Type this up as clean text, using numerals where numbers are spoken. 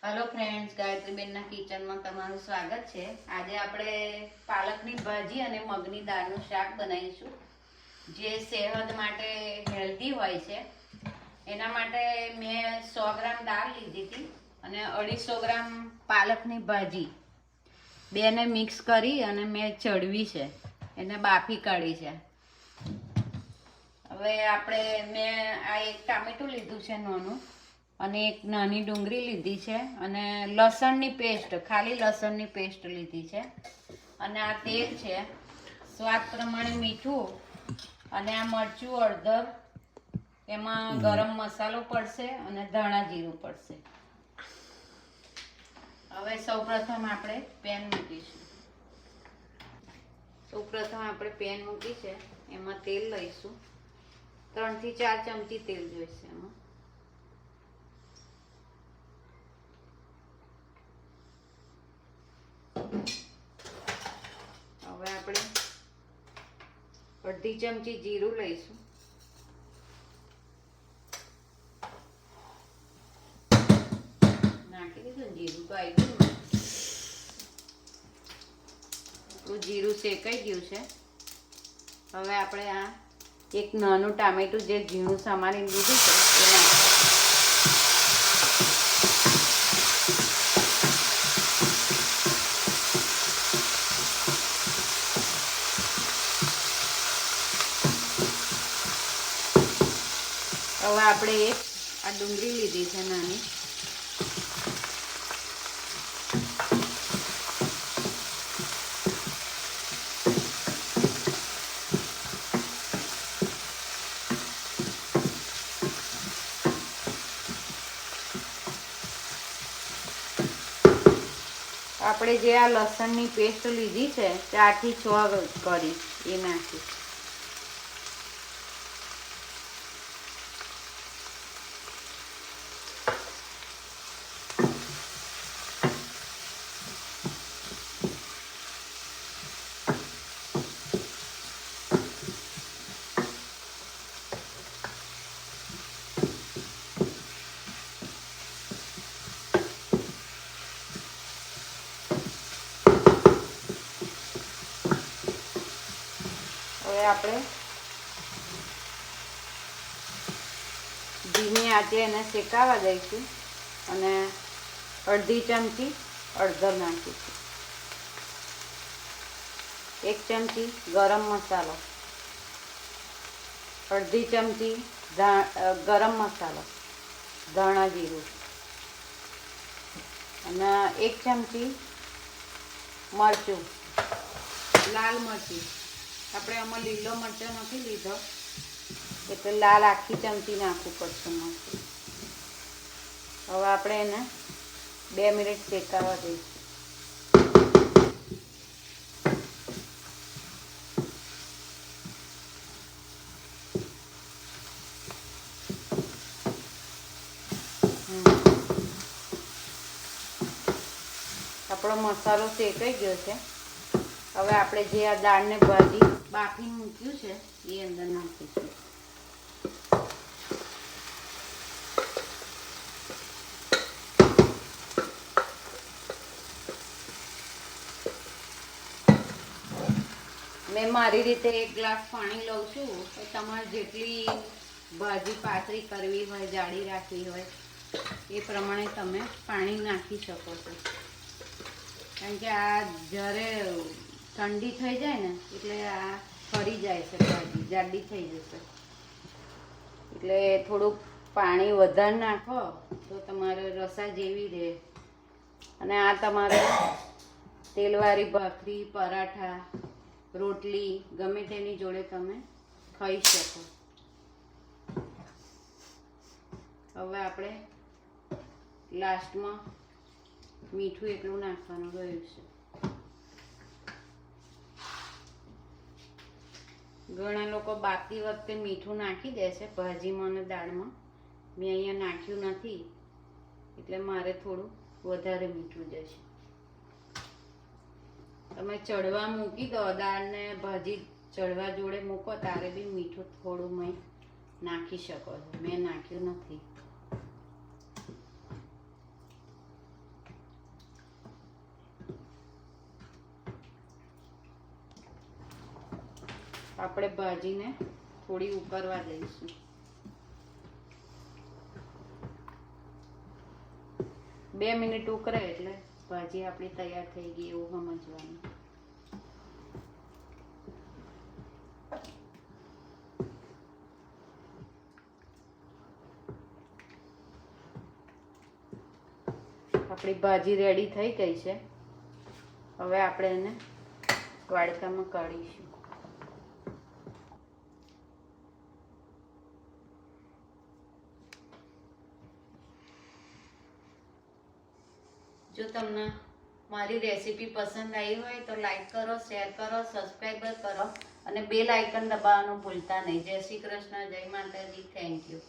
Hello friends, ગાયત્રીબેનના કિચનમાં તમારું સ્વાગત છે। આજે આપણે પાલકની ભાજી અને મગની દાળનું શાક બનાવીશું, જે સેહત માટે હેલ્ધી હોય છે। એના માટે મેં 100 ગ્રામ દાળ લીધી હતી અને 250 ગ્રામ પાલકની ભાજી, બેને મિક્સ કરી અને મેં ચડવી છે, એને બાફી કાઢી છે। હવે મેં આ એક ટામેટું લીધું છે નાનું, અને એક નાની ડુંગળી લીધી છે, અને લસણની પેસ્ટ, ખાલી લસણની પેસ્ટ લીધી છે, અને આ તેલ છે, સ્વાદ પ્રમાણે મીઠું, અને આ મરચું હળદર, એમાં ગરમ મસાલો પડશે અને ધાણા જીરું પડશે। હવે સૌપ્રથમ આપણે પેન મૂકીશું। પેન મૂકી છે, એમાં તેલ લઈશું। 3 થી 4 ચમચી તેલ જોઈશે એમાં। હવે આપણે 1/2 ચમચી જીરું લઈશું। નાખી દીધું જીરું તો આવી ગયું। આપણું જીરું શેકાઈ ગયું છે। હવે આપણે આ એક નાનું ટામેટું જે ઝીણું સમારીને લીધું છે એ નાખીશું। હવે આપણે આ ડુંગળી લીધી છે નાની, આપણે જે આ લસણની પેસ્ટ લીધી છે 4 થી 6 કરી એ નાખી। હવે આપણે ધીમી આંચે એને શેકાવા દઈશું, અને 1/2 ચમચી હળદર નાખીશું, 1 ચમચી ગરમ મસાલો, 1/2 ચમચી ગરમ મસાલો, ધાણા જીરું, અને 1 ચમચી મરચું, લાલ મરચું। આપણે આમાં લીલો મરચો નથી લીધો, એટલે લાલ આખી ચમચી નાખવું પડશે મરચું। હવે આપણે એને 2 મિનિટ શેકાવા દઈશું। આપણો મસાલો શેકાઈ ગયો છે। હવે આપણે જે આ દાળને ભાજી બાફી મૂક્યું છે એ અંદર નાખીશું। મેં મારી રીતે 1 ગ્લાસ પાણી લઉં છું, તો તમારે જેટલી ભાજી પાતળી કરવી હોય, જાડી રાખવી હોય એ પ્રમાણે તમે પાણી નાખી શકો છો। કારણ કે આ જ્યારે ઠંડી થઈ જાય ને એટલે આ ફરી જાય છે, ભાજી જાડી થઈ જશે, એટલે થોડુંક પાણી વધારે નાખો તો તમારે રસા જેવી રહે, અને આ તમારે તેલવાળી ભાખરી, પરાઠા, રોટલી ગમે તેની જોડે તમે ખાઈ શકો। હવે આપણે લાસ્ટમાં મીઠું એટલું નાખવાનું રહ્યું છે। ઘણા લોકો બાફતી વખતે મીઠું નાખી દે છે ભાજીમાં અને દાળમાં, મેં અહીંયા નાખ્યું નથી, એટલે મારે થોડું વધારે મીઠું જશે। તમે ચડવા મૂકી દો, દાળને ભાજી ચડવા જોડે મૂકો ત્યારે બી મીઠું થોડું મેં નાખી શકો છો, મેં નાખ્યું નથી। આપણે ભાજીને થોડી ઉકળવા દઈશું. 2 મિનિટ ઉકળે એટલે ભાજી આપણી તૈયાર થઈ ગઈ એવું સમજવાનું. આપણી ભાજી રેડી થઈ ગઈ છે. હવે આપણે એને વાડકામાં કાઢીશું. જો તમને મારી રેસીપી પસંદ આવી હોય તો લાઈક કરો, શેર કરો, સબસ્ક્રાઈબ કરો અને બેલ આઇકન દબાવવાનું ભૂલતા નહીં. જય શ્રી કૃષ્ણ, જય માતાજી, થેન્ક યુ.